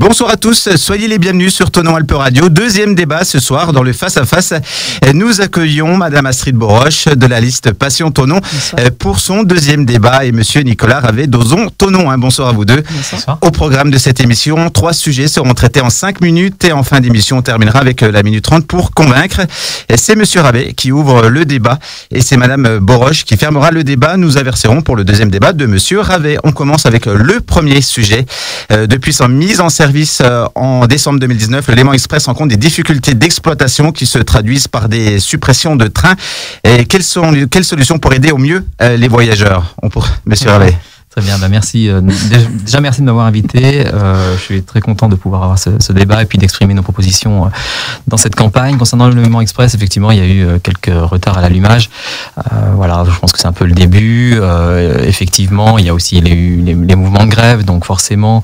Bonsoir à tous, soyez les bienvenus sur Thonon Alpes Radio. Deuxième débat ce soir dans le face-à-face. Nous accueillons Madame Astrid Boroche de la liste Passion Thonon pour son deuxième débat et Monsieur Nicolas Ravet-Dozon Thonon. Bonsoir à vous deux. Bonsoir. Au programme de cette émission, 3 sujets seront traités en 5 minutes et en fin d'émission, on terminera avec la minute 30 pour convaincre. C'est Monsieur Ravet qui ouvre le débat et c'est Madame Boroche qui fermera le débat. Nous averserons pour le deuxième débat de Monsieur Ravet. On commence avec le premier sujet. Depuis sa mise en service en décembre 2019, le Léman Express rencontre des difficultés d'exploitation qui se traduisent par des suppressions de trains. Et quelles solutions pour aider au mieux les voyageurs? Monsieur Ravet. Très bien, merci. Déjà, merci de m'avoir invité. Je suis très content de pouvoir avoir ce débat et puis d'exprimer nos propositions dans cette campagne. Concernant le Léman Express, effectivement, il y a eu quelques retards à l'allumage. Voilà, je pense que c'est un peu le début. Effectivement, il y a aussi les mouvements de grève, donc forcément,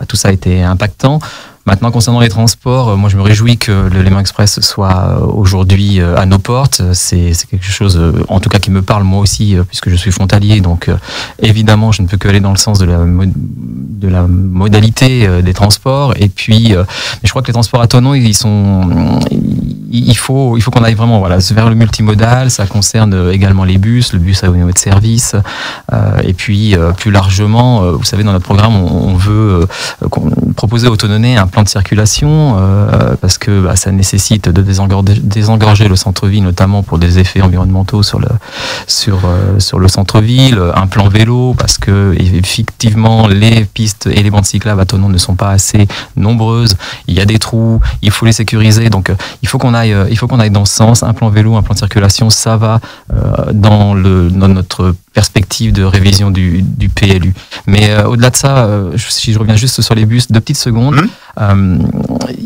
tout ça a été impactant. Maintenant, concernant les transports, moi je me réjouis que le Léman Express soit aujourd'hui à nos portes. C'est quelque chose, en tout cas, qui me parle moi aussi, puisque je suis frontalier. Donc, évidemment, je ne peux que aller dans le sens de la modalité des transports. Et puis, mais je crois que les transports à Thonon, il faut qu'on aille vraiment vers le multimodal. Ça concerne également les bus, le bus à haut niveau de service. Et puis, plus largement, vous savez, dans notre programme, on veut proposer aux Thononnais un plan de circulation parce que ça nécessite de désengorger le centre-ville, notamment pour des effets environnementaux sur le centre-ville, un plan vélo parce que effectivement les pistes et les bandes cyclables à Thonon ne sont pas assez nombreuses, il y a des trous, il faut les sécuriser, donc il faut qu'on aille dans ce sens. Un plan vélo, un plan de circulation, ça va dans notre perspective de révision du PLU. Mais au-delà de ça, si je reviens juste sur les bus, 2 petites secondes,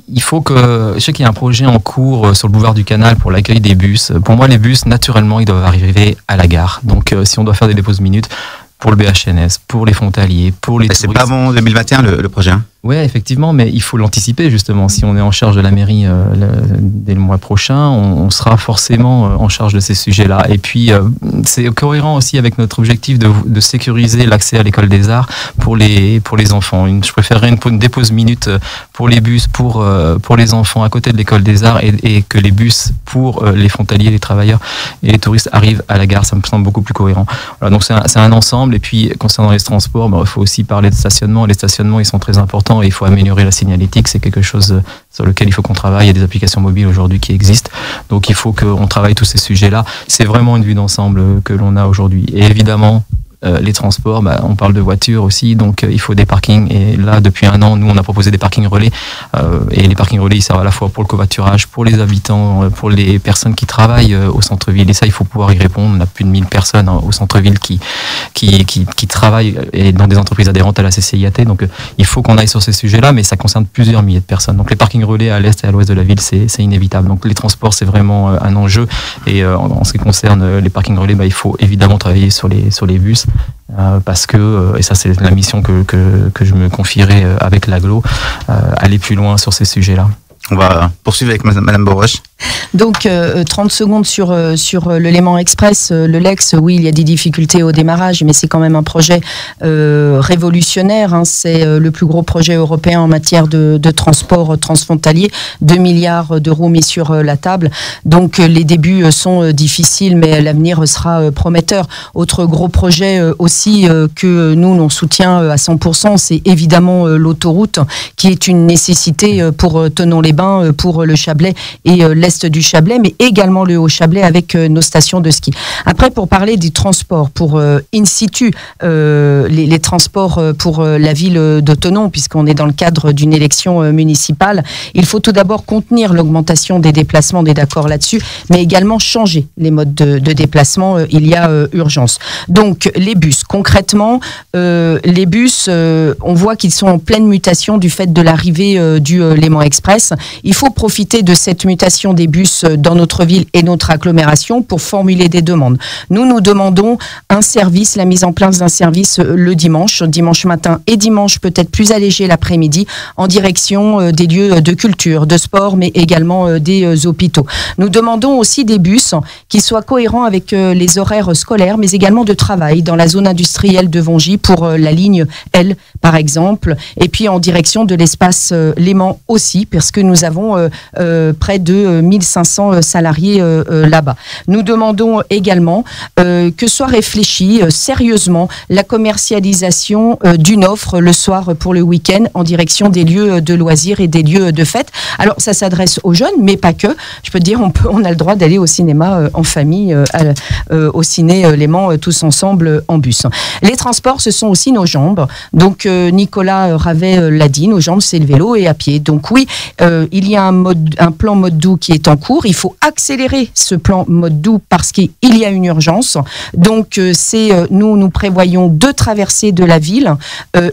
il faut que, je sais qu'il y a un projet en cours sur le boulevard du Canal pour l'accueil des bus. Pour moi, les bus, naturellement, ils doivent arriver à la gare. Donc, si on doit faire des déposes minutes, pour le BHNS, pour les frontaliers, pour les touristes. C'est pas avant 2021 le projet, hein? Oui, effectivement, mais il faut l'anticiper justement. Si on est en charge de la mairie dès le mois prochain, on sera forcément en charge de ces sujets-là. Et puis, c'est cohérent aussi avec notre objectif de sécuriser l'accès à l'école des arts pour les enfants. Je préférerais une dépose minute pour les bus, pour les enfants à côté de l'école des arts et que les bus pour les frontaliers, les travailleurs et les touristes arrivent à la gare. Ça me semble beaucoup plus cohérent. Voilà, donc c'est un ensemble. Et puis, concernant les transports, il faut aussi parler de stationnement. Les stationnements, ils sont très importants. Et il faut améliorer la signalétique, c'est quelque chose sur lequel il faut qu'on travaille. Il y a des applications mobiles aujourd'hui qui existent, donc il faut qu'on travaille tous ces sujets-là. C'est vraiment une vue d'ensemble que l'on a aujourd'hui. Et évidemment, les transports, on parle de voitures aussi, donc il faut des parkings. Et là, depuis 1 an, nous, on a proposé des parkings relais. Et les parkings relais, ils servent à la fois pour le covoiturage, pour les habitants, pour les personnes qui travaillent au centre-ville. Et ça, il faut pouvoir y répondre. On a plus de 1000 personnes au centre-ville qui travaillent et dans des entreprises adhérentes à la CCIAT. Donc, il faut qu'on aille sur ces sujets-là, mais ça concerne plusieurs milliers de personnes. Donc, les parkings relais à l'est et à l'ouest de la ville, c'est inévitable. Donc, les transports, c'est vraiment un enjeu. Et en ce qui concerne les parkings relais, il faut évidemment travailler sur les bus. Parce que, et ça c'est la mission que je me confierai avec l'agglo, aller plus loin sur ces sujets-là. On va poursuivre avec Madame Boroche. Donc 30 secondes sur le Léman Express, le Lex, oui, il y a des difficultés au démarrage, mais c'est quand même un projet révolutionnaire, hein. C'est le plus gros projet européen en matière de transport transfrontalier, 2 milliards d'euros mis sur la table. Donc les débuts sont difficiles, mais l'avenir sera prometteur. Autre gros projet aussi que nous on soutient à 100%, c'est évidemment l'autoroute, qui est une nécessité pour Thonon-les-Bains, pour le Chablais et l'est du Chablais, mais également le Haut-Chablais avec nos stations de ski. Après, pour parler des transports, pour in situ, les transports pour la ville de Thonon, puisqu'on est dans le cadre d'une élection municipale, il faut tout d'abord contenir l'augmentation des déplacements, on est d'accord là-dessus, mais également changer les modes de déplacement, il y a urgence. Donc, les bus, concrètement, les bus, on voit qu'ils sont en pleine mutation du fait de l'arrivée du Léman Express. Il faut profiter de cette mutation des bus dans notre ville et notre agglomération pour formuler des demandes. Nous demandons un service, la mise en place d'un service le dimanche matin et dimanche peut-être plus allégé l'après-midi en direction des lieux de culture, de sport, mais également des hôpitaux. Nous demandons aussi des bus qui soient cohérents avec les horaires scolaires, mais également de travail dans la zone industrielle de Vongy pour la ligne L, par exemple, et puis en direction de l'espace Léman aussi, parce que nous avons près de 1500 salariés là-bas. Nous demandons également que soit réfléchi sérieusement la commercialisation d'une offre le soir pour le week-end en direction des lieux de loisirs et des lieux de fête. Alors ça s'adresse aux jeunes, mais pas que. Je peux te dire, on a le droit d'aller au cinéma en famille, au ciné Léman, tous ensemble en bus. Les transports, ce sont aussi nos jambes. Donc Nicolas Ravet l'a dit, nos jambes, c'est le vélo et à pied. Donc oui, il y a un plan mode doux qui est en cours. Il faut accélérer ce plan mode doux parce qu'il y a une urgence. Donc nous prévoyons 2 traversées de la ville,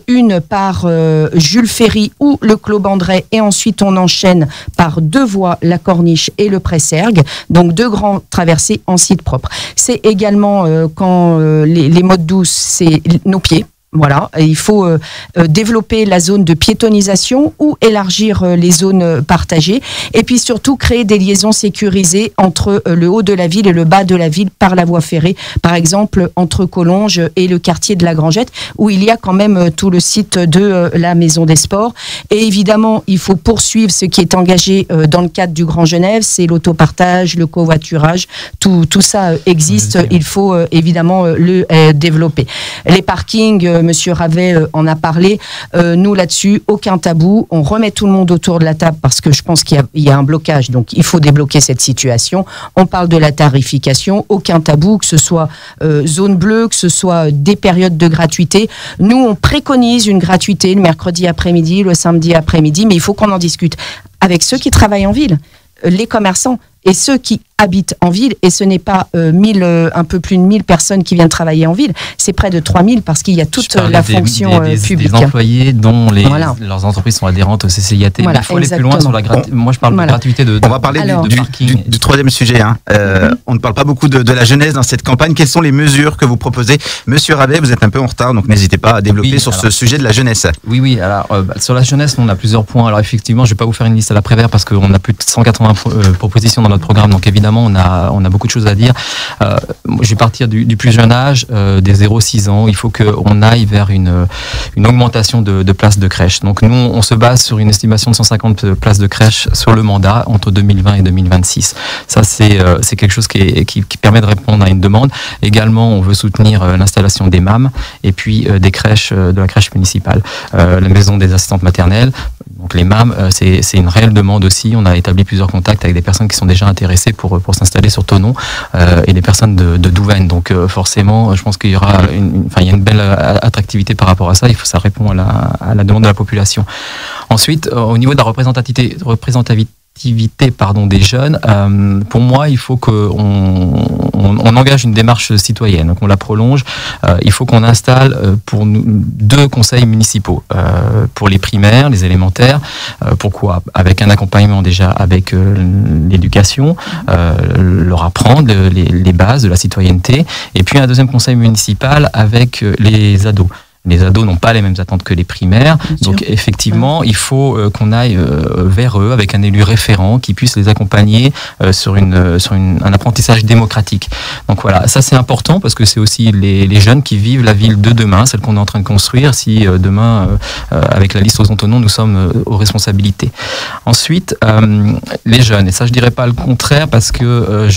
une par Jules Ferry ou le Clos Bandré, et ensuite on enchaîne par 2 voies, la Corniche et le Pressergue. Donc 2 grands traversées en site propre. C'est également quand les modes doux, c'est nos pieds. Voilà, il faut développer la zone de piétonisation ou élargir les zones partagées, et puis surtout créer des liaisons sécurisées entre le haut de la ville et le bas de la ville par la voie ferrée, par exemple entre Collonges et le quartier de la Grangette, où il y a quand même tout le site de la Maison des Sports. Et évidemment, il faut poursuivre ce qui est engagé dans le cadre du Grand Genève, c'est l'autopartage, le covoiturage, tout ça existe, il faut évidemment le développer. Les parkings, Monsieur Ravet en a parlé. Nous, là-dessus, aucun tabou. On remet tout le monde autour de la table parce que je pense qu'il y a un blocage. Donc, il faut débloquer cette situation. On parle de la tarification. Aucun tabou, que ce soit zone bleue, que ce soit des périodes de gratuité. Nous, on préconise une gratuité le mercredi après-midi, le samedi après-midi, mais il faut qu'on en discute avec ceux qui travaillent en ville, les commerçants et ceux qui habitent en ville, et ce n'est pas un peu plus de 1000 personnes qui viennent travailler en ville, c'est près de 3000 parce qu'il y a toute la fonction publique. Des employés dont leurs entreprises sont adhérentes au CCIAT. Voilà, mais il faut aller plus loin sur la gratuité. Moi, je parle de gratuité de On va parler du 3e sujet. On ne parle pas beaucoup de la jeunesse dans cette campagne. Quelles sont les mesures que vous proposez? Monsieur Ravet, vous êtes un peu en retard, donc n'hésitez pas à développer ce sujet de la jeunesse. Oui. Alors, sur la jeunesse, on a plusieurs points. Alors, effectivement, je ne vais pas vous faire une liste à la Prévert parce qu'on a plus de 180 propositions dans notre programme. Donc, évidemment, on a beaucoup de choses à dire. Je vais partir du plus jeune âge, des 0-6 ans. Il faut qu'on aille vers une augmentation de places de crèche. Donc nous, on se base sur une estimation de 150 places de crèche sur le mandat entre 2020 et 2026. Ça, c'est quelque chose qui permet de répondre à une demande. Également, on veut soutenir l'installation des MAM et puis des crèches, de la crèche municipale. La maison des assistantes maternelles, donc les MAM, c'est une réelle demande aussi. On a établi plusieurs contacts avec des personnes qui sont déjà intéressées pour s'installer sur Thonon et des personnes de Douvaine. Donc forcément, je pense qu'il y aura il y a une belle attractivité par rapport à ça. Ça répond à la demande de la population. Ensuite, au niveau de la représentativité des jeunes, pour moi, il faut qu'on engage une démarche citoyenne, qu'on la prolonge. Il faut qu'on installe pour nous 2 conseils municipaux pour les primaires, les élémentaires. Pourquoi? Avec un accompagnement déjà avec l'éducation, leur apprendre les bases de la citoyenneté, et puis un 2e conseil municipal avec les ados. Les ados n'ont pas les mêmes attentes que les primaires, donc effectivement, il faut qu'on aille vers eux avec un élu référent qui puisse les accompagner sur un apprentissage démocratique. Donc voilà, ça c'est important parce que c'est aussi les jeunes qui vivent la ville de demain, celle qu'on est en train de construire. Si demain, avec la liste aux Antonons, nous sommes aux responsabilités. Ensuite, les jeunes, et ça je dirais pas le contraire parce que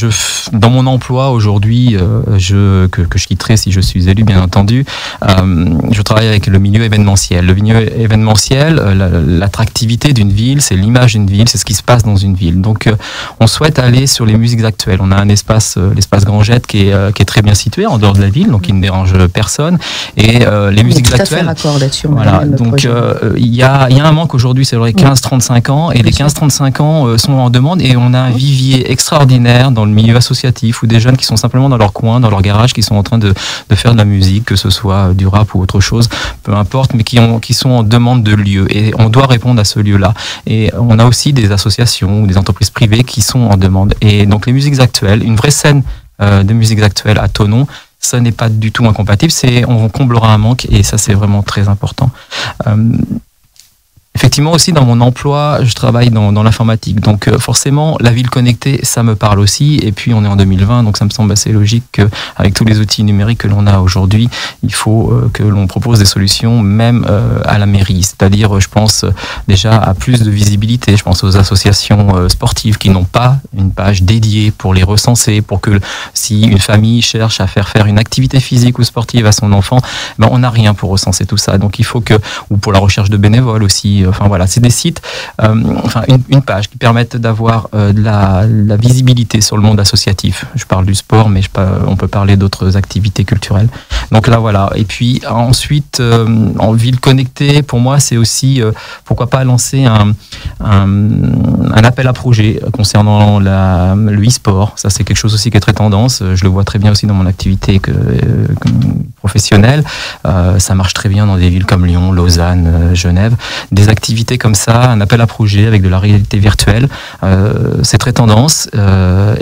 dans mon emploi aujourd'hui, que je quitterai si je suis élu, bien entendu. Je travaille avec le milieu événementiel. Le milieu événementiel, l'attractivité d'une ville, c'est l'image d'une ville, c'est ce qui se passe dans une ville. Donc, on souhaite aller sur les musiques actuelles. On a un espace, l'espace Grangette, qui est très bien situé en dehors de la ville, donc qui ne dérange personne. Et les musiques actuelles. Raccord là-dessus. Voilà. Donc, il y a un manque aujourd'hui, c'est vrai, 15-35 ans, et les 15-35 ans sont en demande, et on a un vivier extraordinaire dans le milieu associatif ou des jeunes qui sont simplement dans leur coin, dans leur garage, qui sont en train de faire de la musique, que ce soit du rap ou autre chose, peu importe, mais qui sont en demande de lieu, et on doit répondre à ce lieu-là. Et on a aussi des associations ou des entreprises privées qui sont en demande. Et donc les musiques actuelles, une vraie scène de musiques actuelles à Thonon, ça n'est pas du tout incompatible, on comblera un manque, et ça c'est vraiment très important. Effectivement, effectivement aussi dans mon emploi, je travaille dans l'informatique. Donc forcément, la ville connectée, ça me parle aussi. Et puis on est en 2020, donc ça me semble assez logique qu'avec tous les outils numériques que l'on a aujourd'hui, il faut que l'on propose des solutions même à la mairie. C'est-à-dire, je pense déjà à plus de visibilité. Je pense aux associations sportives qui n'ont pas une page dédiée pour les recenser, pour que si une famille cherche à faire une activité physique ou sportive à son enfant, ben on n'a rien pour recenser tout ça. Donc il faut que, ou pour la recherche de bénévoles aussi, enfin voilà, c'est des sites, une page qui permettent d'avoir de la visibilité sur le monde associatif. Je parle du sport, mais on peut parler d'autres activités culturelles. Donc là voilà. Et puis ensuite, en ville connectée, pour moi c'est aussi, pourquoi pas lancer un appel à projet concernant le e-sport. Ça c'est quelque chose aussi qui est très tendance. Je le vois très bien aussi dans mon activité professionnelle. Ça marche très bien dans des villes comme Lyon, Lausanne, Genève. Des activités comme ça, un appel à projet avec de la réalité virtuelle, c'est très tendance.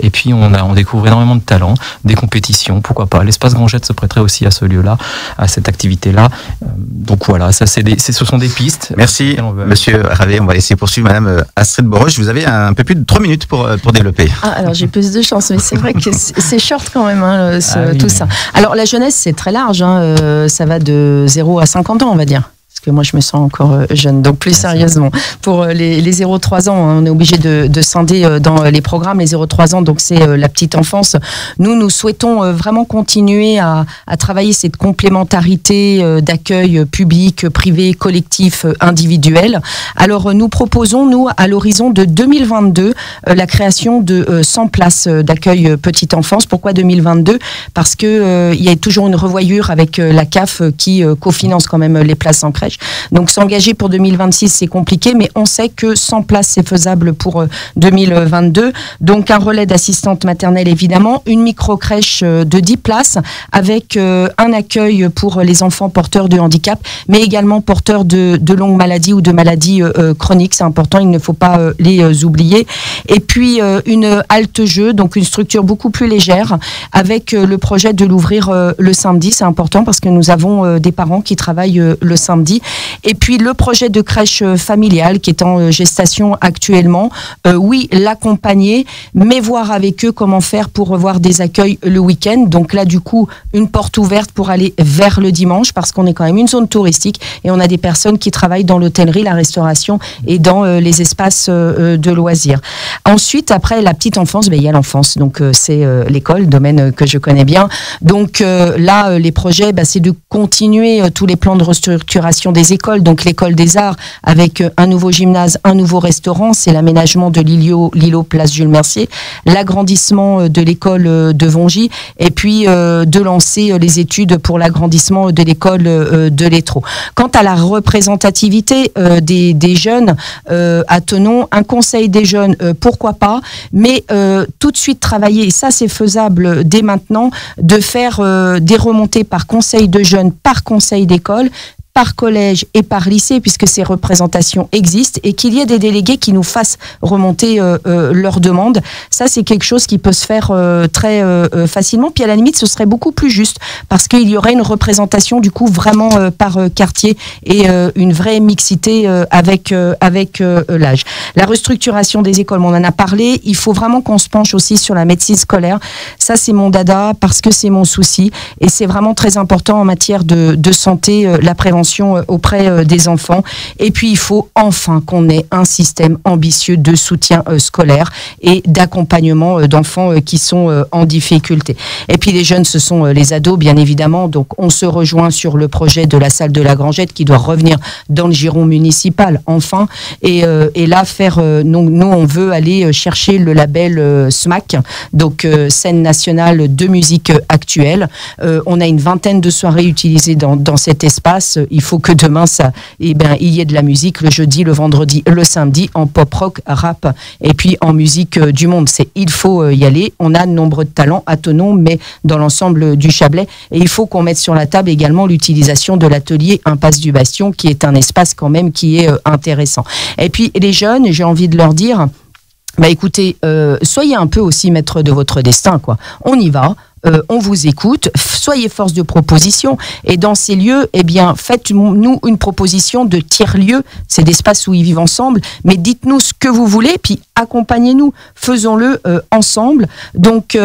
Et puis on découvre énormément de talents, des compétitions, pourquoi pas. L'espace Grand Jet se prêterait aussi à ce lieu-là, à cette activité-là. Donc voilà, ça ce sont des pistes. Merci, Monsieur Ravet. On va laisser poursuivre Madame Astrid Boroche. Vous avez un peu plus de 3 minutes pour développer. Alors j'ai plus de chance, mais c'est vrai que c'est short quand même, tout ça. Alors la jeunesse, c'est très large. Ça va de 0 à 50 ans, on va dire. Parce que moi, je me sens encore jeune. Donc, plus sérieusement, pour les 0-3 ans, on est obligé de scinder dans les programmes. Les 0-3 ans, donc c'est la petite enfance. Nous souhaitons vraiment continuer à travailler cette complémentarité d'accueil public, privé, collectif, individuel. Alors, nous proposons, à l'horizon de 2022, la création de 100 places d'accueil petite enfance. Pourquoi 2022 ? Parce que il y a toujours une revoyure avec la CAF qui cofinance quand même les places en crèche. Donc s'engager pour 2026, c'est compliqué, mais on sait que 100 places, c'est faisable pour 2022. Donc un relais d'assistante maternelle, évidemment, une micro-crèche de 10 places avec un accueil pour les enfants porteurs de handicap, mais également porteurs de longues maladies ou de maladies chroniques. C'est important, il ne faut pas les oublier. Et puis une halte-jeu, donc une structure beaucoup plus légère, avec le projet de l'ouvrir le samedi. C'est important parce que nous avons des parents qui travaillent le samedi. Et puis le projet de crèche familiale qui est en gestation actuellement, oui, l'accompagner, mais voir avec eux comment faire pour revoir des accueils le week-end. Donc là, du coup, une porte ouverte pour aller vers le dimanche, parce qu'on est quand même une zone touristique et on a des personnes qui travaillent dans l'hôtellerie, la restauration et dans les espaces de loisirs. Ensuite, après la petite enfance, il y a l'enfance. Donc c'est l'école, domaine que je connais bien. Donc là, les projets, c'est de continuer tous les plans de restructuration des écoles, donc l'école des arts avec un nouveau gymnase, un nouveau restaurant, c'est l'aménagement de l'îlot place Jules Mercier, l'agrandissement de l'école de Vongy et puis de lancer les études pour l'agrandissement de l'école de l'Étreau. Quant à la représentativité des jeunes à Thonon, un conseil des jeunes, pourquoi pas, mais tout de suite travailler, et ça c'est faisable dès maintenant, de faire des remontées par conseil de jeunes, par conseil d'école, par collège et par lycée, puisque ces représentations existent, et qu'il y ait des délégués qui nous fassent remonter leurs demandes. Ça, c'est quelque chose qui peut se faire très facilement. Puis à la limite, ce serait beaucoup plus juste, parce qu'il y aurait une représentation du coup vraiment par quartier et une vraie mixité avec l'âge. La restructuration des écoles, on en a parlé. Il faut vraiment qu'on se penche aussi sur la médecine scolaire. Ça, c'est mon dada, parce que c'est mon souci, et c'est vraiment très important en matière de santé, la prévention auprès des enfants. Et puis il faut enfin qu'on ait un système ambitieux de soutien scolaire et d'accompagnement d'enfants qui sont en difficulté. Et puis les jeunes, ce sont les ados, bien évidemment. Donc on se rejoint sur le projet de la salle de la Grangette qui doit revenir dans le giron municipal, enfin. Et là, nous, on veut aller chercher le label SMAC, donc scène nationale de musique actuelle. On a une vingtaine de soirées utilisées dans cet espace. Il faut que demain, il y ait de la musique le jeudi, le vendredi, le samedi, en pop rock, rap, et puis en musique du monde. Il faut y aller. On a de nombreux talents à Thonon, mais dans l'ensemble du Chablais. Et il faut qu'on mette sur la table également l'utilisation de l'atelier Impasse du Bastion, qui est un espace quand même qui est intéressant. Et puis les jeunes, j'ai envie de leur dire... écoutez, soyez un peu aussi maître de votre destin, quoi. On y va, on vous écoute, soyez force de proposition, et dans ces lieux, eh bien, faites-nous une proposition de tiers-lieux, c'est d'espaces où ils vivent ensemble, mais dites-nous ce que vous voulez, puis accompagnez-nous, faisons-le ensemble. Donc,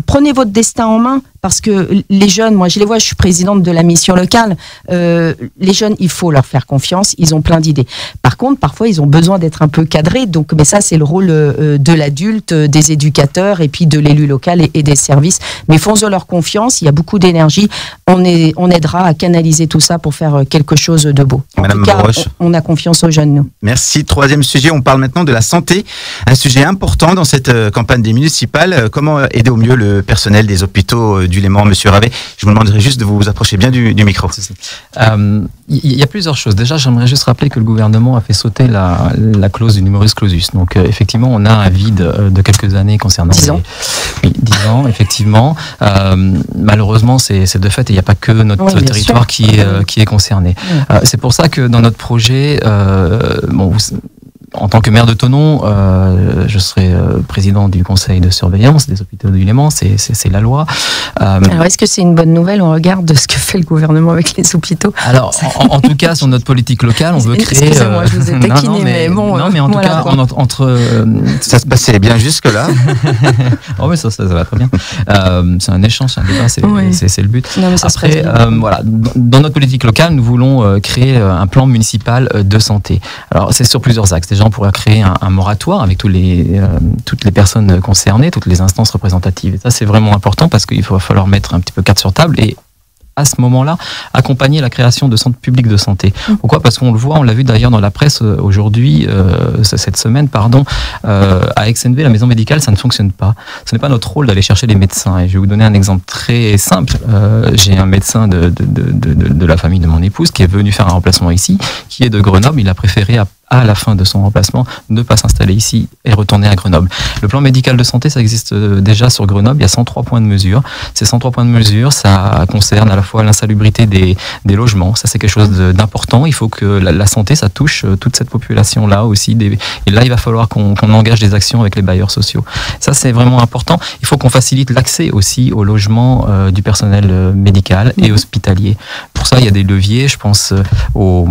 prenez votre destin en main, parce que les jeunes, moi je les vois, je suis présidente de la mission locale, les jeunes, il faut leur faire confiance, ils ont plein d'idées. Par contre, parfois, ils ont besoin d'être un peu cadrés, donc, mais ça, c'est le rôle de l'adulte, des éducateurs, et puis de l'élu local et des services. Mais faisons leur confiance, il y a beaucoup d'énergie, on aidera à canaliser tout ça pour faire quelque chose de beau. Madame Boroche, on a confiance aux jeunes, nous. Merci. Troisième sujet, on parle maintenant de la santé, un sujet important dans cette campagne des municipales. Comment aider au mieux le personnel des hôpitaux du Léman, Monsieur Ravet? Je vous demanderai juste de vous approcher bien du micro. Il y a plusieurs choses. Déjà, j'aimerais juste rappeler que le gouvernement a fait sauter la clause du numerus clausus. Donc, effectivement, on a un vide de quelques années concernant 10 ans. Oui, 10 ans, effectivement. Malheureusement, c'est de fait, et il n'y a pas que notre territoire qui est concerné. C'est pour ça que dans notre projet, en tant que maire de Thonon, je serai président du conseil de surveillance des hôpitaux du Léman, c'est la loi. Alors, est-ce que c'est une bonne nouvelle? On regarde ce que fait le gouvernement avec les hôpitaux. Alors, en tout cas, sur notre politique locale, on veut créer... Excusez-moi, je vous ai taquiné, mais bon... Non, mais en tout cas, entre... Ça se passait bien jusque-là. Oh, mais ça va très bien. C'est un échange, c'est un débat, c'est le but. Non, mais ça Après, voilà, dans notre politique locale, nous voulons créer un plan municipal de santé. Alors, c'est sur plusieurs axes. Déjà, on pourrait créer un moratoire avec toutes les personnes concernées, toutes les instances représentatives. Et ça, c'est vraiment important parce qu'il va falloir mettre un petit peu carte sur table et à ce moment-là, accompagner la création de centres publics de santé. Pourquoi? Parce qu'on le voit, on l'a vu d'ailleurs dans la presse aujourd'hui, cette semaine, à Aix-en-Vé, la maison médicale, ça ne fonctionne pas. Ce n'est pas notre rôle d'aller chercher des médecins. Et je vais vous donner un exemple très simple. J'ai un médecin de la famille de mon épouse qui est venu faire un remplacement ici, qui est de Grenoble. Il a préféré à la fin de son remplacement, ne pas s'installer ici et retourner à Grenoble. Le plan médical de santé, ça existe déjà sur Grenoble, il y a 103 points de mesure. Ces 103 points de mesure, ça concerne à la fois l'insalubrité des logements, ça c'est quelque chose d'important, il faut que la santé, ça touche toute cette population-là aussi, et là il va falloir qu'on engage des actions avec les bailleurs sociaux. Ça c'est vraiment important, il faut qu'on facilite l'accès aussi au logement du personnel médical et hospitalier. Pour ça, il y a des leviers, je pense au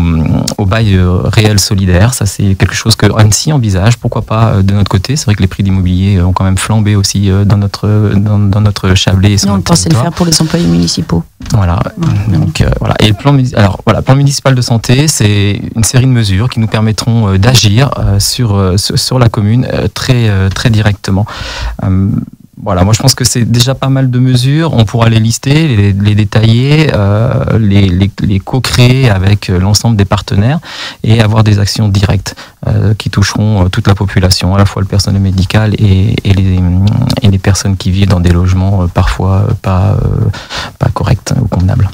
bail réel solidaire. Ça, c'est quelque chose que Annecy envisage. Pourquoi pas de notre côté? C'est vrai que les prix d'immobilier ont quand même flambé aussi dans notre Chablais. Non, on pensait le faire pour les employés municipaux. Voilà. Donc, voilà. Et le plan municipal de santé, c'est une série de mesures qui nous permettront d'agir sur la commune très directement. Voilà, moi je pense que c'est déjà pas mal de mesures. On pourra les lister, les détailler, les co-créer avec l'ensemble des partenaires et avoir des actions directes qui toucheront toute la population, à la fois le personnel médical et les personnes qui vivent dans des logements parfois pas corrects ou convenables.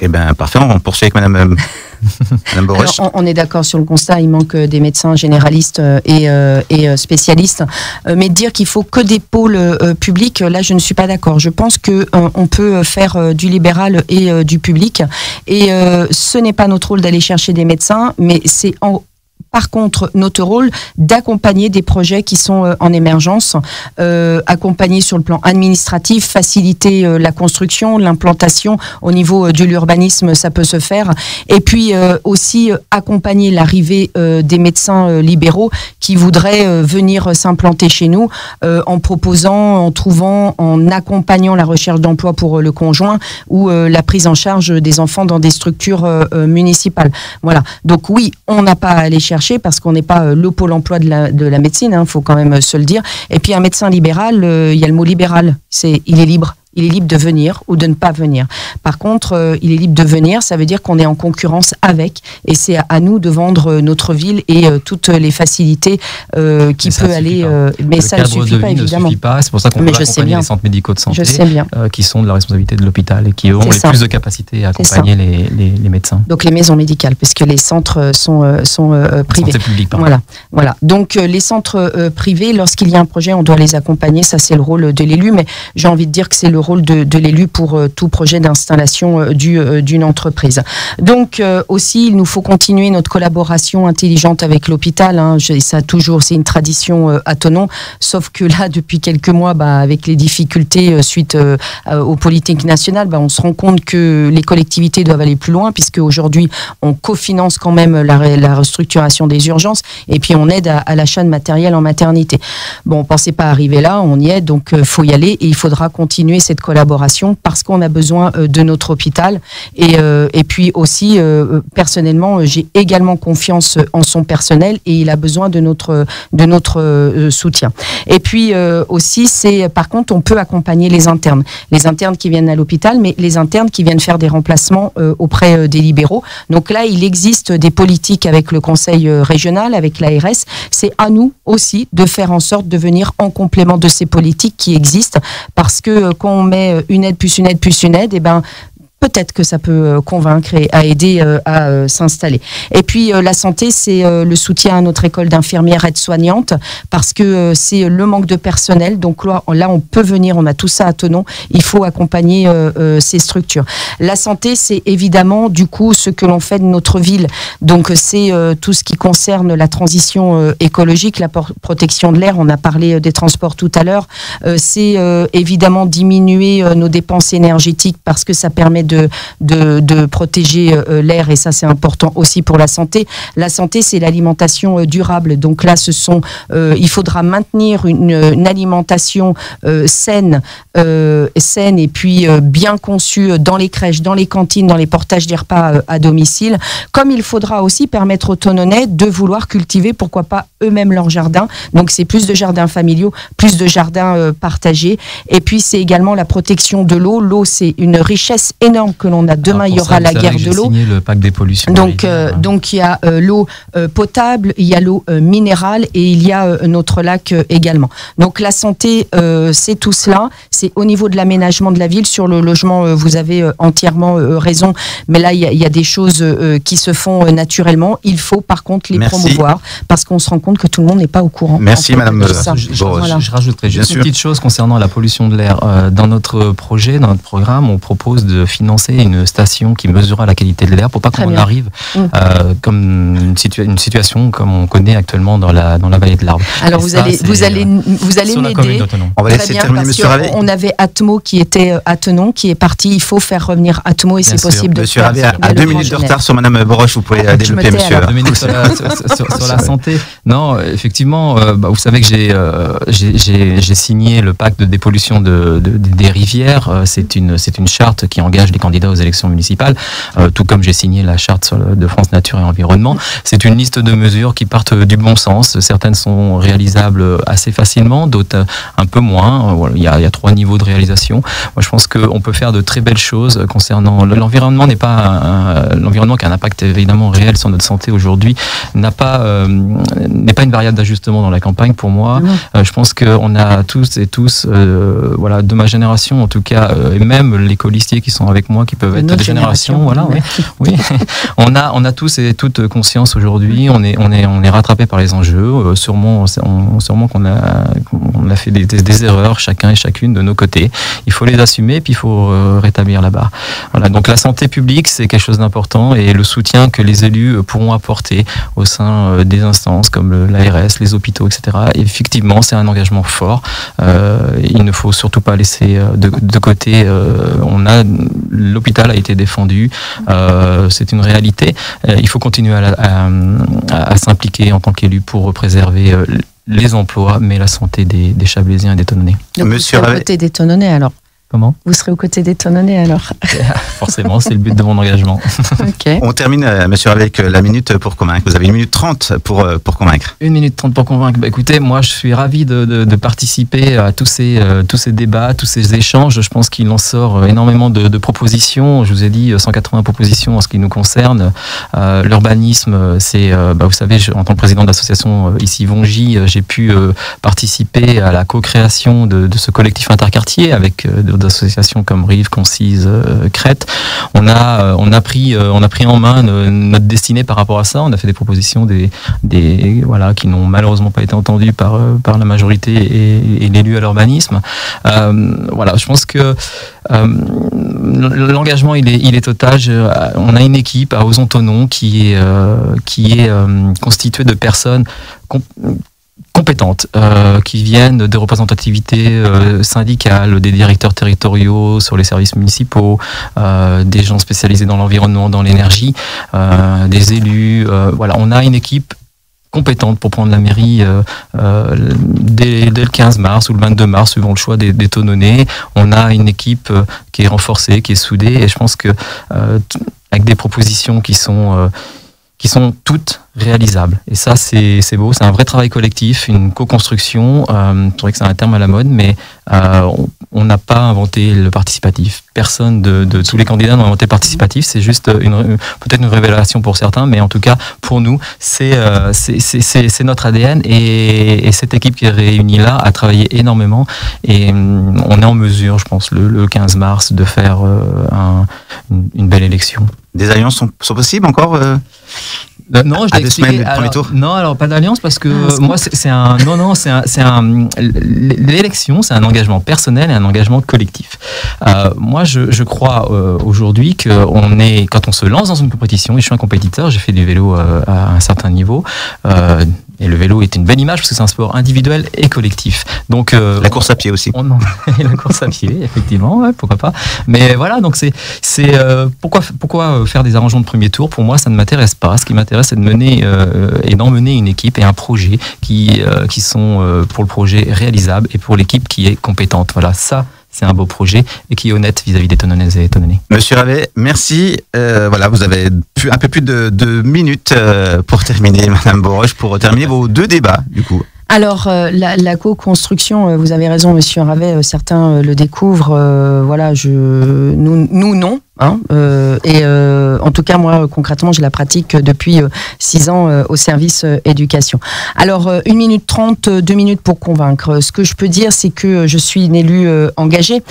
Eh bien, parfait, on poursuit avec Madame Boroche. Alors, on est d'accord sur le constat, il manque des médecins généralistes et spécialistes, mais dire qu'il faut que des pôles publics, là je ne suis pas d'accord. Je pense qu'on peut faire du libéral et du public, et ce n'est pas notre rôle d'aller chercher des médecins, mais c'est par contre, notre rôle d'accompagner des projets qui sont en émergence, accompagner sur le plan administratif, faciliter la construction, l'implantation au niveau de l'urbanisme, ça peut se faire. Et puis aussi accompagner l'arrivée des médecins libéraux qui voudraient venir s'implanter chez nous en proposant, en trouvant, en accompagnant la recherche d'emploi pour le conjoint ou la prise en charge des enfants dans des structures municipales. Voilà. Donc oui, on n'a pas à aller chercher parce qu'on n'est pas le pôle emploi de la médecine, faut quand même se le dire. Et puis un médecin libéral, il y a le mot libéral, il est libre. Il est libre de venir ou de ne pas venir. Par contre, il est libre de venir, ça veut dire qu'on est en concurrence avec, et c'est à nous de vendre notre ville et toutes les facilités qui peut aller. Mais ça ne suffit pas, évidemment. C'est pour ça qu'on peut accompagner les centres médicaux de santé qui sont de la responsabilité de l'hôpital et qui auront les plus de capacité à accompagner les médecins. Donc les maisons médicales, parce que les centres sont privés. Santé publique, pardon. Voilà. Donc les centres privés, lorsqu'il y a un projet, on doit les accompagner. Ça, c'est le rôle de l'élu, mais j'ai envie de dire que c'est le rôle de l'élu pour tout projet d'installation d'une entreprise. Donc aussi, il nous faut continuer notre collaboration intelligente avec l'hôpital. Ça toujours, c'est une tradition à Thonon, sauf que là, depuis quelques mois, avec les difficultés suite aux politiques nationales, on se rend compte que les collectivités doivent aller plus loin, puisque aujourd'hui, on cofinance quand même la restructuration des urgences, et puis on aide à l'achat de matériel en maternité. Bon, on pensait pas arriver là, on y est, donc faut y aller, et il faudra continuer cette collaboration parce qu'on a besoin de notre hôpital, et puis aussi, personnellement, j'ai également confiance en son personnel, et il a besoin de notre soutien. Et puis aussi, par contre, on peut accompagner les internes qui viennent à l'hôpital, mais les internes qui viennent faire des remplacements auprès des libéraux. Donc là, il existe des politiques avec le conseil régional, avec l'ARS. C'est à nous aussi de faire en sorte de venir en complément de ces politiques qui existent, parce que quand on met une aide plus une aide plus une aide, peut-être que ça peut convaincre et à aider à s'installer. Et puis la santé, c'est le soutien à notre école d'infirmières aides-soignantes, parce que c'est le manque de personnel. Donc là, on peut venir, on a tout ça à Thonon, il faut accompagner ces structures. La santé, c'est évidemment du coup ce que l'on fait de notre ville. Donc c'est tout ce qui concerne la transition écologique, la protection de l'air, on a parlé des transports tout à l'heure. C'est évidemment diminuer nos dépenses énergétiques, parce que ça permet de protéger l'air, et ça c'est important aussi pour la santé. La santé, c'est l'alimentation durable. Donc là, il faudra maintenir une alimentation saine et puis bien conçue dans les crèches, dans les cantines, dans les portages des repas à domicile. Comme il faudra aussi permettre aux Thononnais de vouloir cultiver, pourquoi pas, eux-mêmes leur jardin. Donc c'est plus de jardins familiaux, plus de jardins partagés. Et puis c'est également la protection de l'eau. L'eau, c'est une richesse énorme que l'on a. Demain, il y aura la guerre de l'eau. Signé le pacte des pollutions. Donc il y a l'eau potable, il y a l'eau minérale, et il y a notre lac également. Donc la santé, c'est tout cela. C'est au niveau de l'aménagement de la ville. Sur le logement, vous avez entièrement raison. Mais là, il y a des choses qui se font naturellement. Il faut par contre les promouvoir, parce qu'on se rend compte que tout le monde n'est pas au courant. Merci Madame. Je rajouterai juste une petite chose concernant la pollution de l'air. Dans notre projet, dans notre programme, on propose de financer une station qui mesurera la qualité de l'air pour pas qu'on arrive comme une situation comme on connaît actuellement dans la vallée de l'Arve. Alors vous allez m'aider. On va laisser terminer Monsieur Ravet. On avait Atmo qui était à Thonon, qui est parti. Il faut faire revenir Atmo, et c'est possible de Monsieur Ravet a 2 minutes de retard sur Madame Boroche. Vous pouvez développer, Monsieur. 2 minutes sur la santé. Non, effectivement, vous savez que j'ai signé le pacte de dépollution des rivières. C'est une charte qui engage les candidats aux élections municipales, tout comme j'ai signé la charte de France Nature et Environnement. C'est une liste de mesures qui partent du bon sens. Certaines sont réalisables assez facilement, d'autres un peu moins. Il y a 3 niveaux de réalisation. Moi, je pense qu'on peut faire de très belles choses concernant l'environnement. L'environnement qui a un impact évidemment réel sur notre santé aujourd'hui n'est pas une variable d'ajustement dans la campagne pour moi. Je pense qu'on a tous et tous, de ma génération en tout cas, et même les colistiers qui sont avec moi, qui peuvent être de génération. Voilà, oui. On a tous et toutes conscience aujourd'hui. On est rattrapé par les enjeux. Sûrement qu'on a fait des erreurs, chacun et chacune de nos côtés. Il faut les assumer, puis il faut rétablir la barre. Voilà. Donc la santé publique, c'est quelque chose d'important, et le soutien que les élus pourront apporter au sein des instances comme l'ARS, les hôpitaux, etc. Et effectivement, c'est un engagement fort. Il ne faut surtout pas laisser de côté. L'hôpital a été défendu, c'est une réalité. Il faut continuer à s'impliquer en tant qu'élu pour préserver les emplois, mais la santé des Chablaisiens et des Thononnais. Donc Monsieur Ravet, côté des Thononnais alors. Comment ? Vous serez aux côtés des Thononnais alors. Forcément, c'est le but de mon engagement. Okay. On termine, Monsieur, avec la minute pour convaincre. Vous avez 1 minute 30 pour convaincre. 1 minute 30 pour convaincre. Écoutez, moi, je suis ravi de participer à tous ces débats, tous ces échanges. Je pense qu'il en sort énormément de propositions. Je vous ai dit 180 propositions en ce qui nous concerne. L'urbanisme, c'est, vous savez, en tant que président de l'association ici Vongy, j'ai pu participer à la co-création de ce collectif interquartier avec d'autres associations comme Rive, Concise, Crête. On a pris en main notre destinée par rapport à ça. On a fait des propositions qui n'ont malheureusement pas été entendues par la majorité et l'élu à l'urbanisme. Je pense que l'engagement il est total. On a une équipe à Ozon-Thonon qui est constituée de personnes compétentes, qui viennent de représentativités syndicales, des directeurs territoriaux sur les services municipaux, des gens spécialisés dans l'environnement, dans l'énergie, des élus. On a une équipe compétente pour prendre la mairie dès le 15 mars ou le 22 mars, suivant le choix des Thononnais. On a une équipe qui est renforcée, qui est soudée, et je pense que avec des propositions qui sont toutes réalisables. Et ça, c'est beau. C'est un vrai travail collectif, une co-construction. C'est vrai que c'est un terme à la mode, mais on n'a pas inventé le participatif. Personne de tous les candidats n'a inventé le participatif. C'est juste peut-être une révélation pour certains, mais en tout cas, pour nous, c'est notre ADN. Et cette équipe qui est réunie là a travaillé énormément. Et on est en mesure, je pense, le 15 mars, de faire une belle élection. Des alliances sont possibles encore non, je l'ai expliqué. Non, alors pas d'alliance parce que l'élection, c'est un engagement personnel et un engagement collectif. Moi, je crois aujourd'hui quand on se lance dans une compétition, et je suis un compétiteur, j'ai fait du vélo à un certain niveau. Et le vélo est une belle image parce que c'est un sport individuel et collectif. Donc la course à pied aussi. Et la course à pied, effectivement, ouais, pourquoi pas. Mais voilà, donc pourquoi faire des arrangements de premier tour? Pour moi, ça ne m'intéresse pas. Ce qui m'intéresse, c'est d'emmener une équipe et un projet qui sont pour le projet réalisables et pour l'équipe qui est compétente. Voilà, ça. C'est un beau projet et qui est honnête vis-à-vis des Thononnaises et Thononnais. Monsieur Ravet, merci. Vous avez un peu plus de 2 minutes pour terminer, Madame Boroche, pour terminer vos 2 débats, du coup. Alors, la co-construction, vous avez raison, Monsieur Ravet, certains le découvrent. Nous non. En tout cas, moi, concrètement, j'ai la pratique depuis 6 ans au service éducation. Alors, 1 minute 30, 2 minutes pour convaincre. Ce que je peux dire, c'est que je suis une élue engagée,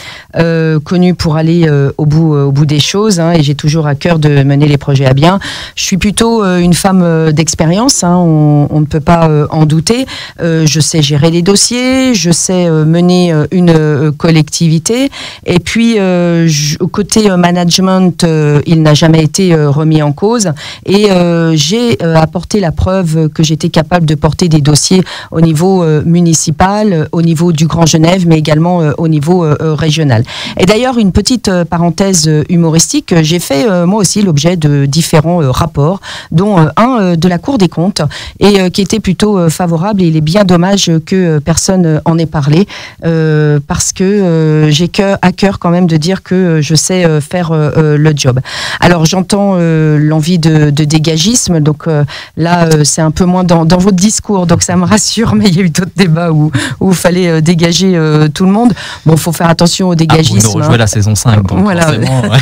connue pour aller au bout des choses, et j'ai toujours à cœur de mener les projets à bien. Je suis plutôt une femme d'expérience, on ne peut pas en douter. Je sais gérer les dossiers, je sais mener une collectivité, et puis au côté management, il n'a jamais été remis en cause, et j'ai apporté la preuve que j'étais capable de porter des dossiers au niveau municipal, au niveau du Grand Genève, mais également au niveau régional. Et d'ailleurs, une petite parenthèse humoristique, j'ai fait moi aussi l'objet de différents rapports, dont un de la Cour des comptes, et qui était plutôt favorable, et il est bien dommage que personne en ait parlé, parce que j'ai à cœur quand même de dire que je sais faire le job. Alors j'entends l'envie de dégagisme, donc là c'est un peu moins dans votre discours, donc ça me rassure, mais il y a eu d'autres débats où il fallait dégager tout le monde. Bon, il faut faire attention au dégagisme. Vous nous rejouez la saison 5, donc voilà. Forcément, ouais.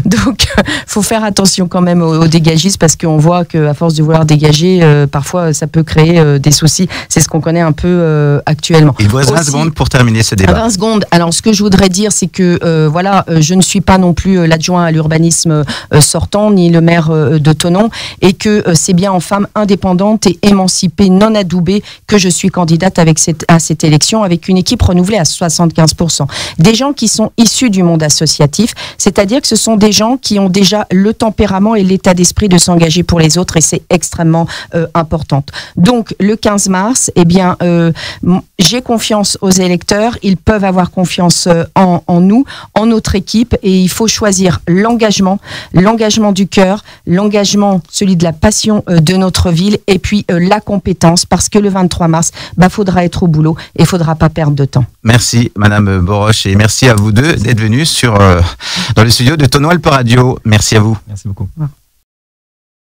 Donc faut faire attention quand même au dégagisme, parce qu'on voit qu'à force de vouloir dégager, parfois ça peut créer des soucis. C'est ce qu'on connaît un peu actuellement. Il vous reste 20 secondes pour terminer ce débat. 20 secondes. Alors ce que je voudrais dire, c'est que je ne suis pas non plus l'adjoint à l'urbanisme sortant, ni le maire de Thonon, et que c'est bien en femme indépendante et émancipée, non adoubée, que je suis candidate à cette élection, avec une équipe renouvelée à 75%. Des gens qui sont issus du monde associatif, c'est-à-dire que ce sont des gens qui ont déjà le tempérament et l'état d'esprit de s'engager pour les autres, et c'est extrêmement important. Donc le 15 mars, j'ai confiance aux électeurs, ils peuvent avoir confiance en nous, en notre équipe, et il faut choisir l'engagement du cœur, l'engagement, celui de la passion de notre ville, et puis la compétence, parce que le 23 mars, faudra être au boulot et il ne faudra pas perdre de temps. Merci Madame Boroche, et merci à vous deux d'être venus dans le studio de Thonon Alpes Radio. Merci à vous. Merci beaucoup.